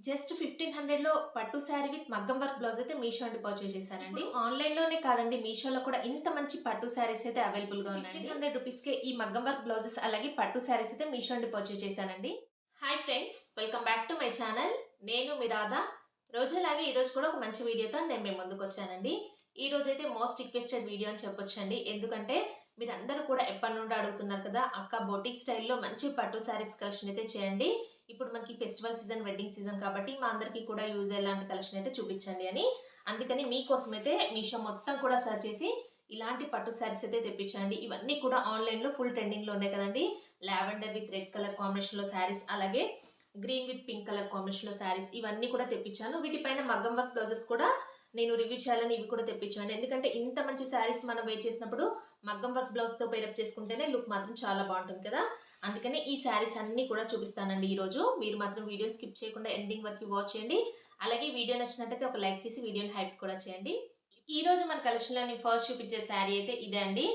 Just 1500లో పట్టు sari with మగ్గం work blouse అయితే మీషో నుండి పర్చేస్ చేశానండి. ఆన్‌లైన్‌లోనే కాదండి, మీషోలో కూడా ఇంత మంచి పట్టు శారీస్ అయితే అవైలబుల్‌గా ఉన్నాయండి. 1500 రూపీస్‌కే ఈ మగ్గం వర్క్ బ్లౌజెస్ అలాగే పట్టు శారీస్ అయితే మీషో నుండి పర్చేస్ చేశానండి. Hi friends, welcome back to my channel. నేను మీ రాధా. రోజులాగే ఈరోజు కూడా ఒక మంచి వీడియోతో నేను మీ ముందుకొచ్చానండి. ఈ రోజైతే మోస్ట్ రిక్వెస్టెడ్ వీడియో అని చెప్పొచ్చండి. ఎందుకంటే మీరందరూ కూడా ఎప్పటినుండో అడుగుతున్నారు కదా, అక్క బొటిక్ స్టైల్‌లో మంచి పట్టు శారీస్ కలెక్షన్ అయితే చేయండి. ఇప్పుడు మనకి ఫెస్టివల్ సీజన్, వెడ్డింగ్ సీజన్ కాబట్టి మా అందరికీ కూడా యూజ్ అయ్యేలాంటి కలెక్షన్ అయితే చూపించండి అని. అందుకని మీకోసం అయితే మీషో మొత్తం కూడా సెర్చ్ చేసి ఇలాంటి పట్టు శారీస్ అయితే తెప్పించండి. ఇవన్నీ కూడా ఆన్‌లైన్‌లో ఫుల్ ట్రెండింగ్‌లో ఉన్నాయి కదండీ. లావెండర్ విత్ రెడ్ కలర్ కాంబినేషన్‌లో శారీస్, అలాగే గ్రీన్ విత్ పింక్ కలర్ కాంబినేషన్‌లో శారీస్ ఇవన్నీ కూడా తెప్పించాను. వీటిపైన మగ్గం వర్క్ బ్లౌజెస్ కూడా నేను రివ్యూ చేయాలని ఇవి కూడా తెప్పించాను. ఎందుకంటే ఇంత మంచి శారీస్ మనం వేర్ చేసినప్పుడు మగ్గం వర్క్ బ్లౌజ్‌తో పేరప్ చేసుకుంటేనే లుక్ మాత్రం చాలా బాగుంటుంది కదా. అందుకని ఈ శారీస్ అన్నీ కూడా చూపిస్తానండి ఈరోజు. మీరు మాత్రం వీడియో స్కిప్ చేయకుండా ఎండింగ్ వరకు వాచ్ చేయండి. అలాగే వీడియో నచ్చినట్టయితే ఒక లైక్ చేసి వీడియోని హైప్ కూడా చేయండి. ఈరోజు మన కలెక్షన్‌లో నేను ఫస్ట్ చూపించే శారీ అయితే ఇదే అండి.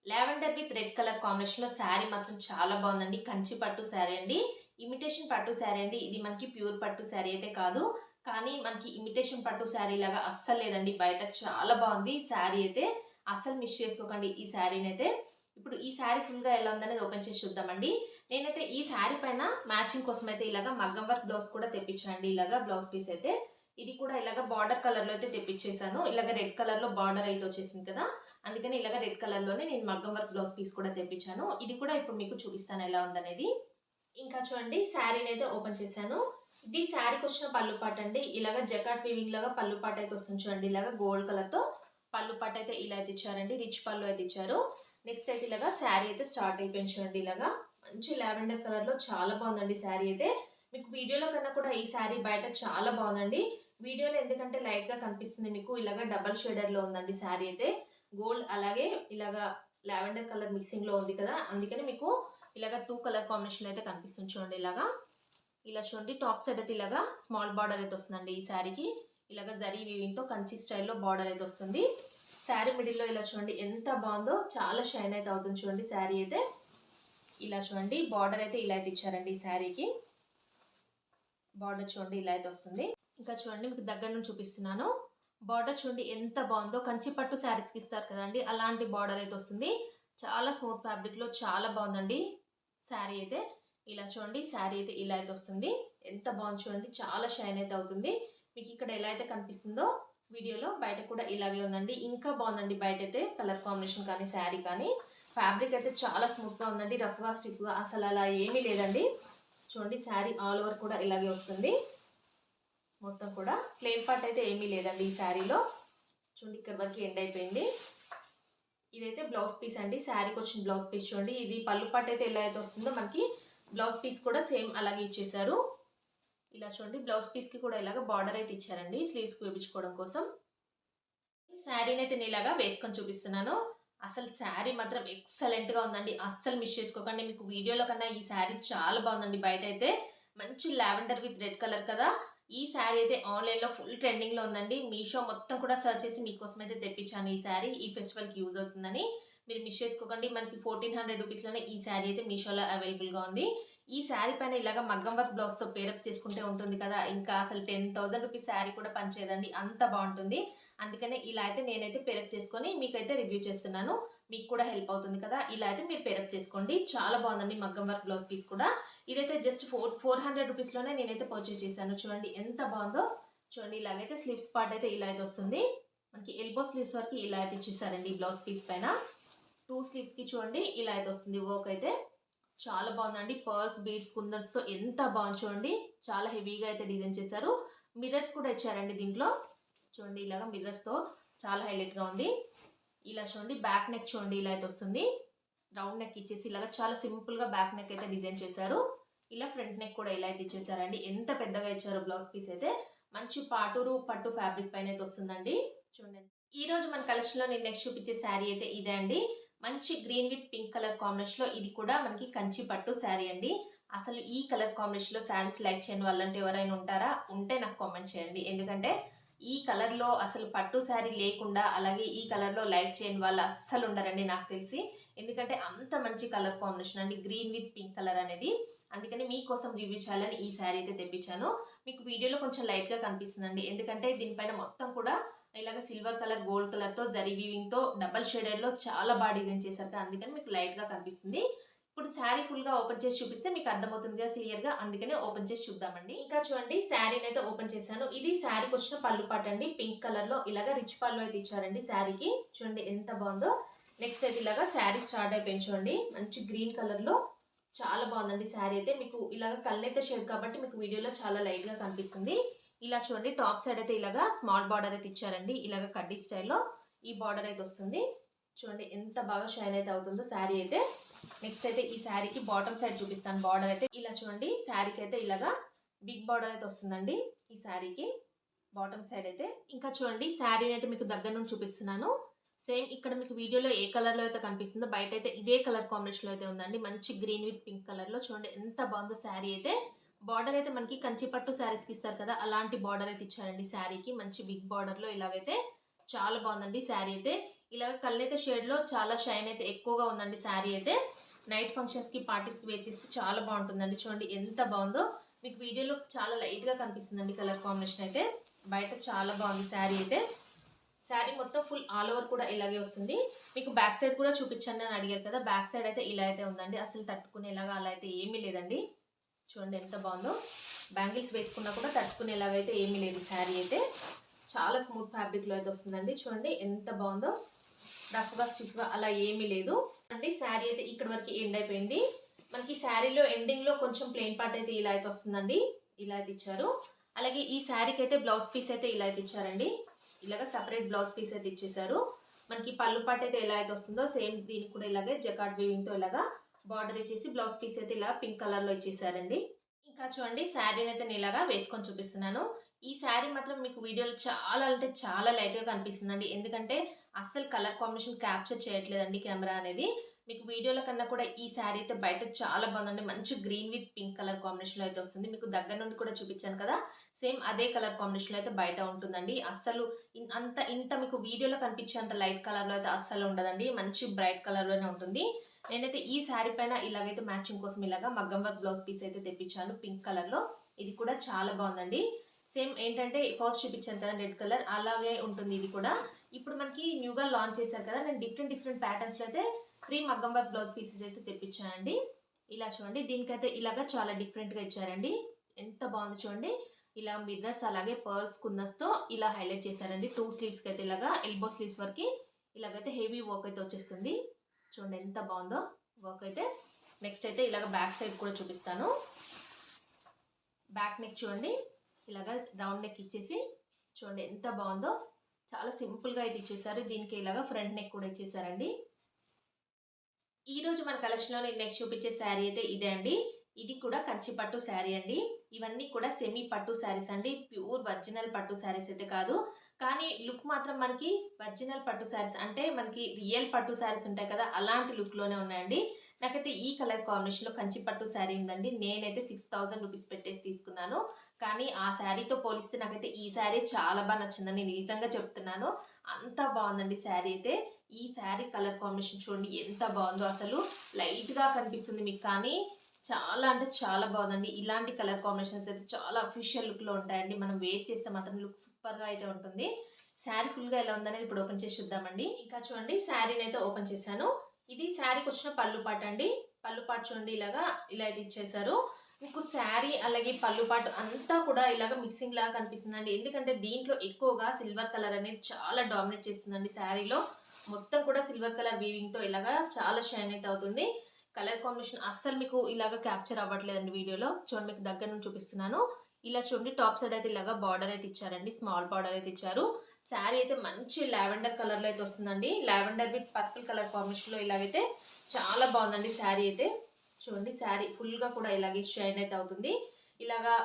లావెండర్ విత్ రెడ్ కలర్ కాంబినేషన్‌లో శారీ మాత్రం చాలా బాగుందండి. కంచి పట్టు శారీ అండి. ఇమిటేషన్ పట్టు శారీ అండి. ఇది మనకి ప్యూర్ పట్టు శారీ అయితే కాదు. కానీ మనకి ఇమిటేషన్ పట్టు శారీ లాగా అస్సలు లేదండి. బయట చాలా బాగుంది శారీ అయితే. అస్సలు మిస్ చేసుకోకండి ఈ శారీనైతే. ఇప్పుడు ఈ శారీ ఫుల్‌గా ఎలా ఉందనేది ఓపెన్ చేసి చూద్దామండి. నేనైతే ఈ శారీ పైన మ్యాచింగ్ కోసం అయితే ఇలాగ మగ్గం వర్క్ బ్లౌజ్ కూడా తెప్పించానండి. ఇలాగ బ్లౌజ్ పీస్ అయితే. ఇది కూడా ఇలాగ బార్డర్ కలర్‌లో అయితే తెప్పించేసాను. ఇలాగ రెడ్ కలర్‌లో బార్డర్ అయితే వచ్చేసింది కదా. అందుకని ఇలాగ రెడ్ కలర్‌లోనే నేను మగ్గం వర్క్ బ్లౌజ్ పీస్ కూడా తెప్పించాను. ఇది కూడా ఇప్పుడు మీకు చూపిస్తాను ఎలా ఉందనేది. ఇంకా చూడండి శారీనైతే ఓపెన్ చేశాను. ఇది శారీకొచ్చిన పళ్ళు పాట అండి. ఇలాగ జకార్డ్ వీవింగ్ లాగా పళ్ళు పాట అయితే వస్తుంది చూడండి. ఇలాగ గోల్డ్ కలర్‌తో పళ్ళు పాట అయితే ఇలా అయితే ఇచ్చారండి. రిచ్ పళ్ళు అయితే ఇచ్చారు. నెక్స్ట్ అయితే ఇలాగా శారీ అయితే స్టార్ట్ అయిపోయింది చూడండి. ఇలాగా మంచి లావెండర్ కలర్‌లో చాలా బాగుందండి శారీ అయితే. మీకు వీడియోలో కన్నా కూడా ఈ శారీ బయట చాలా బాగుందండి. వీడియోలో ఎందుకంటే లైట్‌గా కనిపిస్తుంది మీకు. ఇలాగ డబుల్ షేడర్‌లో ఉందండి శారీ అయితే. గోల్డ్ అలాగే ఇలాగా లావెండర్ కలర్ మిక్సింగ్‌లో ఉంది కదా. అందుకని మీకు ఇలాగ 2 కలర్ కాంబినేషన్ అయితే కనిపిస్తుంది చూడండి ఇలాగా. ఇలా చూడండి టాప్ సైడ్ అయితే ఇలాగా స్మాల్ బార్డర్ అయితే వస్తుందండి ఈ శారీకి. ఇలాగ జరీ వీవింగ్‌తో కంచి స్టైల్‌లో బార్డర్ అయితే వస్తుంది. శారీ మిడిల్‌లో ఇలా చూడండి ఎంత బాగుందో, చాలా షైన్ అయితే అవుతుంది చూడండి శారీ అయితే. ఇలా చూడండి బార్డర్ అయితే ఇలా అయితే ఇచ్చారండి ఈ శారీకి. బార్డర్ చూడండి ఇలా అయితే వస్తుంది. ఇంకా చూడండి మీకు దగ్గర నుంచి చూపిస్తున్నాను. బార్డర్ చూడండి ఎంత బాగుందో, కంచి పట్టు శారీస్‌కి ఇస్తారు కదండి అలాంటి బార్డర్ అయితే వస్తుంది. చాలా స్మూత్ ఫ్యాబ్రిక్‌లో చాలా బాగుందండి శారీ అయితే. ఇలా చూడండి శారీ అయితే ఇలా అయితే వస్తుంది. ఎంత బాగుంది చూడండి, చాలా షైన్ అయితే అవుతుంది. మీకు ఇక్కడ ఎలా అయితే కనిపిస్తుందో వీడియోలో బయట కూడా ఇలాగే ఉందండి. ఇంకా బాగుందండి బయట అయితే కలర్ కాంబినేషన్ కానీ శారీ కానీ. ఫ్యాబ్రిక్ అయితే చాలా స్మూత్‌గా ఉందండి. రఫ్‌గా స్టిఫ్‌గా అసలు అలా ఏమీ లేదండి. చూడండి శారీ ఆల్ ఓవర్ కూడా ఇలాగే వస్తుంది. మొత్తం కూడా ప్లెయిన్ పార్ట్ అయితే ఏమీ లేదండి ఈ శారీలో. చూడండి ఇక్కడ వరకు ఎండ్ అయిపోయింది. ఇదైతే బ్లౌజ్ పీస్ అండి. శారీకి వచ్చిన బ్లౌజ్ పీస్ చూడండి. ఇది పళ్ళు పార్ట్ అయితే ఎలా అయితే వస్తుందో మనకి బ్లౌజ్ పీస్ కూడా సేమ్ అలాగే ఇచ్చేసారు. ఇలా చూడండి బ్లౌజ్ పీస్‌కి కూడా ఇలాగ బార్డర్ అయితే ఇచ్చారండి స్లీవ్స్‌కి వేపించుకోవడం కోసం. ఈ శారీనైతే నేను ఇలాగా వేసుకొని చూపిస్తున్నాను. అసలు శారీ మాత్రం ఎక్సలెంట్‌గా ఉందండి. అస్సలు మిస్ చేసుకోకండి. మీకు వీడియోలో కన్నా ఈ శారీ చాలా బాగుందండి. బయటైతే మంచి లావెండర్ విత్ రెడ్ కలర్ కదా. ఈ శారీ అయితే ఆన్‌లైన్‌లో ఫుల్ ట్రెండింగ్‌లో ఉందండి. మీషో మొత్తం కూడా సెర్చ్ చేసి మీకోసం అయితే తెప్పించాను ఈ శారీ. ఈ ఫెస్టివల్‌కి యూజ్ అవుతుందని. మీరు మిస్ చేసుకోకండి. మనకి 1400 రూపీస్‌లోనే ఈ శారీ అయితే మీషోలో అవైలబుల్‌గా ఉంది. ఈ శారీ పైన ఇలాగ మగ్గం వర్క్ బ్లౌజ్‌తో పేరప్ చేసుకుంటే ఉంటుంది కదా. ఇంకా అసలు 10,000 రూపీస్ శారీ కూడా పనిచేయదండి. అంత బాగుంటుంది. అందుకనే ఇలా అయితే నేనైతే పేరప్ చేసుకొని మీకైతే రివ్యూ చేస్తున్నాను. మీకు కూడా హెల్ప్ అవుతుంది కదా. ఇలా అయితే మీరు పేరప్ చేసుకోండి. చాలా బాగుందండి మగ్గం వర్క్ బ్లౌజ్ పీస్ కూడా. ఇదైతే జస్ట్ 400 రూపీస్‌లోనే నేనైతే పర్చేస్ చేశాను. చూడండి ఎంత బాగుందో. చూడండి ఇలాగైతే స్లీవ్స్ పార్ట్ అయితే ఇలా అయితే వస్తుంది. మనకి ఎల్బో స్లీవ్స్ వరకు ఇలా అయితే ఇచ్చేసారండి ఈ బ్లౌజ్ పీస్ పైన. 2 స్లీవ్స్‌కి చూడండి ఇలా అయితే వస్తుంది వర్క్ అయితే. చాలా బాగుందండి. పర్ల్స్, బీడ్స్, కుందన్స్‌తో ఎంత బాగుంది చూడండి. చాలా హెవీగా అయితే డిజైన్ చేశారు. మిర్రర్స్ కూడా ఇచ్చారండి దీంట్లో. చూడండి ఇలాగ మిర్రర్స్‌తో చాలా హైలైట్‌గా ఉంది. ఇలా చూడండి బ్యాక్ నెక్ చూడండి ఇలా అయితే వస్తుంది. రౌండ్ నెక్ ఇచ్చేసి ఇలాగ చాలా సింపుల్‌గా బ్యాక్ నెక్ అయితే డిజైన్ చేశారు. ఇలా ఫ్రంట్ నెక్ కూడా ఇలా అయితే ఇచ్చేసారండి. ఎంత పెద్దగా ఇచ్చారో బ్లౌజ్ పీస్ అయితే. మంచి పాటూరు పట్టు ఫ్యాబ్రిక్ పైన అయితే వస్తుందండి. చూడండి. ఈరోజు మన కలెక్షన్‌లో నేను నెక్స్ట్ చూపించే శారీ అయితే ఇదే అండి. మంచి గ్రీన్ విత్ పింక్ కలర్ కాంబినేషన్‌లో ఇది కూడా మనకి కంచి పట్టు శారీ అండి. అసలు ఈ కలర్ కాంబినేషన్‌లో శారీస్ లైక్ చేయని వాళ్ళంటే ఎవరైనా ఉంటారా? ఉంటే నాకు కామెంట్ చేయండి. ఎందుకంటే ఈ కలర్‌లో అసలు పట్టు శారీ లేకుండా, అలాగే ఈ కలర్‌లో లైక్ చేయని వాళ్ళు అస్సలు ఉండరండి నాకు తెలిసి. ఎందుకంటే అంత మంచి కలర్ కాంబినేషన్ అండి గ్రీన్ విత్ పింక్ కలర్ అనేది. అందుకని మీకోసం రివ్యూ చేయాలని ఈ శారీ అయితే తెప్పించాను. మీకు వీడియోలో కొంచెం లైట్గా కనిపిస్తుందండి, ఎందుకంటే దీనిపైన మొత్తం కూడా ఇలాగ సిల్వర్ కలర్ గోల్డ్ కలర్తో జరీ వీవింగ్తో డబల్ షేడెడ్లో చాలా బాగా డిజైన్ చేశారు కదా, అందుకని మీకు లైట్గా కనిపిస్తుంది. ఇప్పుడు శారీ ఫుల్గా ఓపెన్ చేసి చూపిస్తే మీకు అర్థమవుతుంది కదా క్లియర్గా, అందుకనే ఓపెన్ చేసి చూద్దామండి. ఇంకా చూడండి శారీని అయితే ఓపెన్ చేశాను. ఇది శారీకి వచ్చిన పళ్ళు పాట అండి, పింక్ కలర్లో ఇలాగ రిచ్ పళ్ళు అయితే ఇచ్చారండి శారీకి. చూడండి ఎంత బాగుందో. నెక్స్ట్ అయితే ఇలాగ శారీ స్టార్ట్ అయిపోయింది చూడండి, మంచి గ్రీన్ కలర్లో చాలా బాగుందండి శారీ అయితే. మీకు ఇలాగ కళ్ళైతే షేడ్ కాబట్టి మీకు వీడియోలో చాలా లైట్గా కనిపిస్తుంది. ఇలా చూడండి టాప్ సైడ్ అయితే ఇలాగా స్మాల్ బార్డర్ అయితే ఇచ్చారండి, ఇలాగ కడ్డీ స్టైల్లో ఈ బార్డర్ అయితే వస్తుంది. చూడండి ఎంత బాగా షైన్ అయితే అవుతుందో శారీ అయితే. నెక్స్ట్ అయితే ఈ శారీకి బాటమ్ సైడ్ చూపిస్తాను. బార్డర్ అయితే ఇలా చూడండి, శారీకి అయితే ఇలాగా బిగ్ బార్డర్ అయితే వస్తుందండి ఈ శారీకి బాటమ్ సైడ్ అయితే. ఇంకా చూడండి శారీని అయితే మీకు దగ్గర నుంచి చూపిస్తున్నాను. సేమ్ ఇక్కడ మీకు వీడియోలో ఏ కలర్లో అయితే కనిపిస్తుందో బయట అయితే ఇదే కలర్ కాంబినేషన్లో అయితే ఉందండి, మంచి గ్రీన్ విత్ పింక్ కలర్లో. చూడండి ఎంత బాగుందో శారీ అయితే. బార్డర్ అయితే మనకి కంచి పట్టు శారీస్కి ఇస్తారు కదా, అలాంటి బార్డర్ అయితే ఇచ్చారండి శారీకి, మంచి బిగ్ బార్డర్లో. ఇలాగైతే చాలా బాగుందండి శారీ అయితే. ఇలాగ కళ్ళైతే షేడ్లో చాలా షైన్ అయితే ఎక్కువగా ఉందండి శారీ అయితే. నైట్ ఫంక్షన్స్కి పార్టీస్కి వేర్ చేస్తే చాలా బాగుంటుందండి. చూడండి ఎంత బాగుందో. మీకు వీడియోలో చాలా లైట్గా కనిపిస్తుందండి కలర్ కాంబినేషన్ అయితే. బయట చాలా బాగుంది శారీ అయితే. శారీ మొత్తం ఫుల్ ఆల్ ఓవర్ కూడా ఇలాగే వస్తుంది. మీకు బ్యాక్ సైడ్ కూడా చూపించండి అని అడిగారు కదా, బ్యాక్ సైడ్ అయితే ఇలా అయితే ఉందండి, అసలు తట్టుకునేలాగా అలా అయితే ఏమీ లేదండి. చూడండి ఎంత బాగుందో. బ్యాంగిల్స్ వేసుకున్నా కూడా తట్టుకునేలాగైతే ఏమీ లేదు శారీ అయితే. చాలా స్మూత్ ఫ్యాబ్రిక్లో అయితే వస్తుందండి. చూడండి ఎంత బాగుందో. రఫ్గా స్టిఫ్గా అలా ఏమీ లేదు అండి. శారీ అయితే ఇక్కడ వరకు ఎండ్ అయిపోయింది. మనకి శారీలో ఎండింగ్లో కొంచెం ప్లెయిన్ పార్ట్ అయితే ఇలా అయితే వస్తుందండి, ఇలా అయితే ఇచ్చారు. అలాగే ఈ శారీకి అయితే బ్లౌజ్ పీస్ అయితే ఇలా అయితే ఇచ్చారండి, ఇలాగ సపరేట్ బ్లౌజ్ పీస్ అయితే ఇచ్చేసారు. మనకి పళ్ళు పార్ట్ అయితే ఎలా అయితే వస్తుందో సేమ్ దీనికి కూడా ఇలాగే జకార్డ్ వీవింగ్తో ఇలాగా బార్డర్ ఇచ్చేసి బ్లౌజ్ పీస్ అయితే ఇలా పింక్ కలర్లో ఇచ్చేసారండి. ఇంకా చూడండి శారీని అయితే నేను ఇలాగా వేసుకొని చూపిస్తున్నాను. ఈ శారీ మాత్రం మీకు వీడియోలో చాలా అంటే చాలా లైట్గా కనిపిస్తుందండి, ఎందుకంటే అస్సలు కలర్ కాంబినేషన్ క్యాప్చర్ చేయట్లేదండి కెమెరా అనేది. మీకు వీడియోల కన్నా కూడా ఈ శారీ అయితే బయట చాలా బాగుందండి, మంచి గ్రీన్ విత్ పింక్ కలర్ కాంబినేషన్లో అయితే వస్తుంది. మీకు దగ్గర నుండి కూడా చూపించాను కదా, సేమ్ అదే కలర్ కాంబినేషన్లో అయితే బయట ఉంటుందండి. అస్సలు ఇంత మీకు వీడియోలో కనిపించేంత లైట్ కలర్లో అయితే అస్సలు ఉండదండి, మంచి బ్రైట్ కలర్లోనే ఉంటుంది. నేనైతే ఈ శారీ పైన ఇలాగైతే మ్యాచింగ్ కోసం ఇలాగా మగ్గం వర్క్ బ్లౌజ్ పీస్ అయితే తెప్పించాను పింక్ కలర్లో. ఇది కూడా చాలా బాగుందండి. సేమ్ ఏంటంటే ఫస్ట్ చూపించాను కదా రెడ్ కలర్, అలాగే ఉంటుంది ఇది కూడా. ఇప్పుడు మనకి న్యూగా లాంచ్ చేశారు కదా, నేను డిఫరెంట్ ప్యాటర్న్స్లో అయితే 3 మగ్గం వర్క్ బ్లౌజ్ పీసెస్ అయితే తెప్పించానండి. ఇలా చూడండి, దీనికైతే ఇలాగా చాలా డిఫరెంట్గా ఇచ్చారండి. ఎంత బాగుంది చూడండి. ఇలా మిర్రర్స్ అలాగే పర్ల్స్ కుందన్స్తో ఇలా హైలైట్ చేశారండి. 2 స్లీవ్స్కి అయితే ఇలాగా ఎల్బో స్లీవ్స్ వరకు ఇలాగైతే హెవీ వర్క్ అయితే వచ్చేస్తుంది. చూడండి ఎంత బాగుందో వర్క్ అయితే. నెక్స్ట్ అయితే ఇలాగ బ్యాక్ సైడ్ కూడా చూపిస్తాను. బ్యాక్ నెక్ చూడండి, ఇలాగ రౌండ్ నెక్ ఇచ్చేసి చూడండి ఎంత బాగుందో. చాలా సింపుల్గా అయితే ఇచ్చేసారు. దీనికి ఇలాగ ఫ్రంట్ నెక్ కూడా ఇచ్చేసారండి. ఈరోజు మన కలెక్షన్లో నేను నెక్స్ట్ చూపించే శారీ అయితే ఇదే అండి. ఇది కూడా కంచి పట్టు శారీ అండి. ఇవన్నీ కూడా సెమీ పట్టు శారీస్ అండి, ప్యూర్ ఒరిజినల్ పట్టు శారీస్ అయితే కాదు. కానీ లుక్ మాత్రం మనకి ఒరిజినల్ పట్టు శారీస్ అంటే మనకి రియల్ పట్టు శారీస్ ఉంటాయి కదా, అలాంటి లుక్లోనే ఉన్నాయండి. నాకైతే ఈ కలర్ కాంబినేషన్లో కంచి పట్టు శారీ ఉందండి. నేనైతే 6000 రూపీస్ పెట్టేసి తీసుకున్నాను. కానీ ఆ శారీతో పోలిస్తే నాకైతే ఈ శారీ చాలా బాగా నచ్చిందని నిజంగా చెప్తున్నాను. అంత బాగుందండి శారీ అయితే. ఈ శారీ కలర్ కాంబినేషన్ చూడండి ఎంత బాగుందో. అసలు లైట్గా కనిపిస్తుంది మీకు, కానీ చాలా అంటే చాలా బాగుందండి. ఇలాంటి కలర్ కాంబినేషన్స్ అయితే చాలా అఫీషియల్ లుక్లో ఉంటాయండి. మనం వేర్ చేస్తే మాత్రం లుక్ సూపర్గా అయితే ఉంటుంది. శారీ ఫుల్గా ఎలా ఉందనేది ఇప్పుడు ఓపెన్ చేసి చూద్దామండి. ఇంకా చూడండి శారీని అయితే ఓపెన్ చేశాను. ఇది శారీకి వచ్చిన పళ్ళు పాట అండి. పళ్ళు పాట చూడండి ఇలా అయితే ఇచ్చేసారు. మీకు శారీ అలాగే పళ్ళు పాటు అంతా కూడా ఇలాగ మిక్సింగ్ లాగా కనిపిస్తుందండి, ఎందుకంటే దీంట్లో ఎక్కువగా సిల్వర్ కలర్ అనేది చాలా డామినేట్ చేస్తుందండి. శారీలో మొత్తం కూడా సిల్వర్ కలర్ వీవింగ్తో ఇలాగా చాలా షైన్ అయితే అవుతుంది. కలర్ కాంబినేషన్ అస్సలు మీకు ఇలాగ క్యాప్చర్ అవ్వట్లేదండి వీడియోలో. చూడండి మీకు దగ్గర నుంచి చూపిస్తున్నాను. ఇలా చూడండి టాప్ సైడ్ అయితే ఇలాగ బార్డర్ అయితే ఇచ్చారండి, స్మాల్ బార్డర్ అయితే ఇచ్చారు. శారీ అయితే మంచి లావెండర్ కలర్లో అయితే వస్తుందండి. లావెండర్ విత్ పర్పుల్ కలర్ కాంబినేషన్లో ఇలాగైతే చాలా బాగుందండి శారీ అయితే. చూడండి శారీ ఫుల్గా కూడా ఇలాగే షైన్ అయితే అవుతుంది. ఇలాగా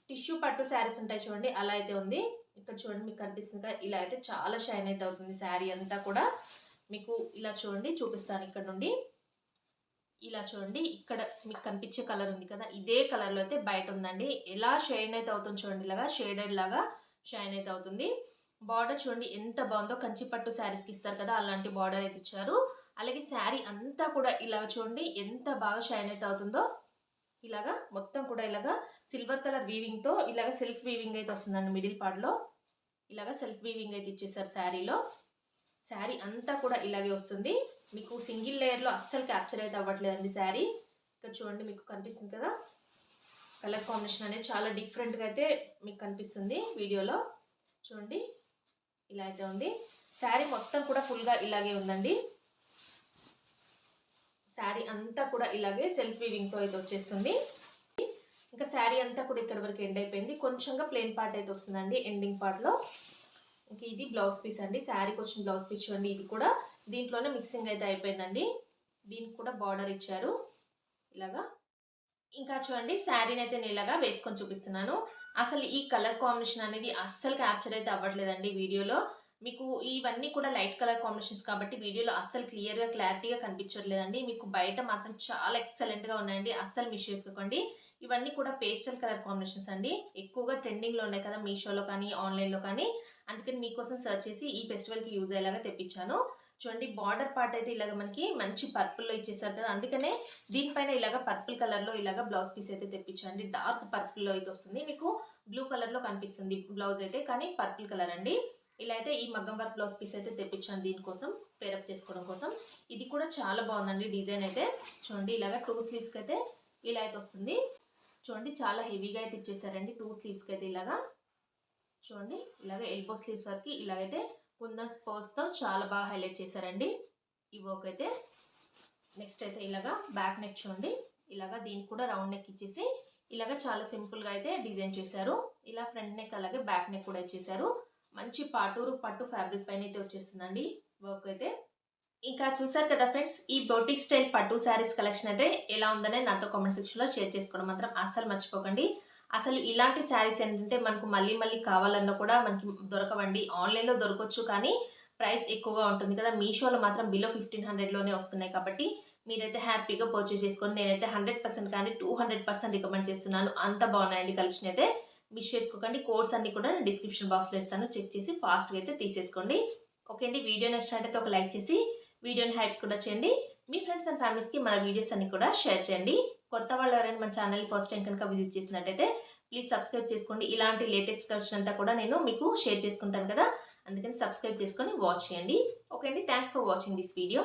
టిష్యూ పట్టు శారీస్ ఉంటాయి చూడండి, అలా అయితే ఉంది. ఇక్కడ చూడండి మీకు కనిపిస్తుంది కదా, ఇలా అయితే చాలా షైన్ అయితే అవుతుంది శారీ అంతా కూడా. మీకు ఇలా చూడండి చూపిస్తాను ఇక్కడ నుండి. ఇలా చూడండి ఇక్కడ మీకు కనిపించే కలర్ ఉంది కదా, ఇదే కలర్లో అయితే బయట ఉందండి. ఎలా షైన్ అయితే అవుతుంది చూడండి, ఇలాగా షేడెడ్ లాగా షైన్ అయితే అవుతుంది. బార్డర్ చూడండి ఎంత బాగుందో, కంచి పట్టు శారీస్కి ఇస్తారు కదా అలాంటి బార్డర్ అయితే ఇచ్చారు. అలాగే శారీ అంతా కూడా ఇలా చూడండి ఎంత బాగా షైన్ అయితే అవుతుందో. ఇలాగా మొత్తం కూడా ఇలాగా సిల్వర్ కలర్ వీవింగ్తో ఇలాగ సెల్ఫ్ వీవింగ్ అయితే వస్తుందండి. మిడిల్ పార్ట్లో ఇలాగ సెల్ఫ్ వీవింగ్ అయితే ఇచ్చేసారు శారీలో. శారీ అంతా కూడా ఇలాగే వస్తుంది. మీకు సింగిల్ లేయర్లో అస్సలు క్యాప్చర్ అయితే అవ్వట్లేదండి శారీ. ఇక్కడ చూడండి, మీకు కనిపిస్తుంది కదా, కలర్ కాంబినేషన్ అనేది చాలా డిఫరెంట్గా అయితే మీకు కనిపిస్తుంది వీడియోలో. చూడండి, ఇలా అయితే ఉంది. శారీ మొత్తం కూడా ఫుల్గా ఇలాగే ఉందండి. శారీ అంతా కూడా ఇలాగే సెల్ఫ్ వీవింగ్తో అయితే వచ్చేస్తుంది. ఇంకా శారీ అంతా కూడా ఇక్కడ వరకు ఎండ్ అయిపోయింది. కొంచెంగా ప్లెయిన్ పార్ట్ అయితే వస్తుందండి ఎండింగ్ పార్ట్లో. ఇంక ఇది బ్లౌజ్ పీస్ అండి. శారీకి వచ్చిన బ్లౌజ్ పీస్ చూడండి. ఇది కూడా దీంట్లోనే మిక్సింగ్ అయితే అయిపోయిందండి. దీనికి కూడా బార్డర్ ఇచ్చారు ఇలాగా. ఇంకా చూడండి, శారీని అయితే నేను ఇలాగా వేసుకొని చూపిస్తున్నాను. అసలు ఈ కలర్ కాంబినేషన్ అనేది అస్సలు క్యాప్చర్ అయితే అవ్వట్లేదండి వీడియోలో. మీకు ఇవన్నీ కూడా లైట్ కలర్ కాంబినేషన్స్ కాబట్టి వీడియోలో అస్సలు క్లియర్గా క్లారిటీగా కనిపించట్లేదండి. మీకు బయట మాత్రం చాలా ఎక్సలెంట్గా ఉన్నాయండి. అస్సలు మిస్ చేసుకోకండి. ఇవన్నీ కూడా పేస్టల్ కలర్ కాంబినేషన్స్ అండి. ఎక్కువగా ట్రెండింగ్లో ఉన్నాయి కదా మీషోలో కానీ ఆన్లైన్లో కానీ. అందుకని మీకోసం సర్చ్ చేసి ఈ ఫెస్టివల్కి యూజ్ అయ్యేలాగా తెప్పించాను. చూడండి, బార్డర్ పార్ట్ అయితే ఇలాగ మనకి మంచి పర్పుల్లో ఇచ్చేసారు కదా, అందుకనే దీనిపైన ఇలాగ పర్పుల్ కలర్లో ఇలాగ బ్లౌజ్ పీస్ అయితే తెప్పించండి. డార్క్ పర్పుల్లో అయితే వస్తుంది. మీకు బ్లూ కలర్లో కనిపిస్తుంది బ్లౌజ్ అయితే, కానీ పర్పుల్ కలర్ అండి. ఇలా అయితే ఈ మగ్గం వర్క్ బ్లౌజ్ పీస్ అయితే తెప్పించాను దీనికోసం, పేరప్ చేసుకోవడం కోసం. ఇది కూడా చాలా బాగుందండి డిజైన్ అయితే. చూడండి, ఇలాగ 2 స్లీవ్స్కి అయితే ఇలా అయితే వస్తుంది. చూడండి, చాలా హెవీగా అయితే ఇచ్చేసారండి 2 స్లీవ్స్కి అయితే ఇలాగా. చూడండి, ఇలాగ ఎల్బో స్లీవ్స్ వరకు ఇలాగైతే కుందన్స్ పోస్తో చాలా బాగా హైలైట్ చేశారండి ఈ వర్క్ అయితే. నెక్స్ట్ అయితే ఇలాగా బ్యాక్ నెక్ చూడండి, ఇలాగా దీనికి కూడా రౌండ్ నెక్ ఇచ్చేసి ఇలాగ చాలా సింపుల్గా అయితే డిజైన్ చేశారు. ఇలా ఫ్రంట్ నెక్ అలాగే బ్యాక్ నెక్ కూడా ఇచ్చేసారు. మంచి పాటూరు పట్టు ఫ్యాబ్రిక్ పైన అయితే వచ్చేస్తుందండి వర్క్ అయితే. ఇంకా చూసారు కదా ఫ్రెండ్స్, ఈ బొటిక్ స్టైల్ పట్టు శారీస్ కలెక్షన్ అయితే ఎలా ఉందనే నాతో కామెంట్ సెక్షన్లో షేర్ చేసుకోవడం మాత్రం అస్సలు మర్చిపోకండి. అసలు ఇలాంటి శారీస్ ఏంటంటే మనకు మళ్ళీ మళ్ళీ కావాలన్నా కూడా మనకి దొరకవండి. ఆన్లైన్లో దొరకవచ్చు కానీ ప్రైస్ ఎక్కువగా ఉంటుంది కదా. మీషోలో మాత్రం బిలో 1500లోనే వస్తున్నాయి కాబట్టి మీరైతే హ్యాపీగా పర్చేస్ చేసుకోండి. నేనైతే 100% కానీ 200% రికమెండ్ చేస్తున్నాను. అంత బాగున్నాయండి కలెక్షన్ అయితే. మిస్ చేసుకోకండి. కోడ్స్ అన్ని కూడా నేను డిస్క్రిప్షన్ బాక్స్లో ఇస్తాను, చెక్ చేసి ఫాస్ట్గా అయితే తీసేసుకోండి. ఓకే అండి, వీడియో నచ్చినట్టయితే ఒక లైక్ చేసి వీడియోని హైప్ కూడా చేయండి. మీ ఫ్రెండ్స్ అండ్ ఫ్యామిలీస్కి మన వీడియోస్ అన్ని కూడా షేర్ చేయండి. కొత్త వాళ్ళు ఎవరైనా మన ఛానల్ని ఫస్ట్ టైం కనుక విజిట్ చేసినట్టయితే ప్లీజ్ సబ్స్క్రైబ్ చేసుకోండి. ఇలాంటి లేటెస్ట్ కలెక్షన్ అంతా కూడా నేను మీకు షేర్ చేసుకుంటాను కదా, అందుకని సబ్స్క్రైబ్ చేసుకొని వాచ్ చేయండి. ఓకే అండి, thanks for watching this video.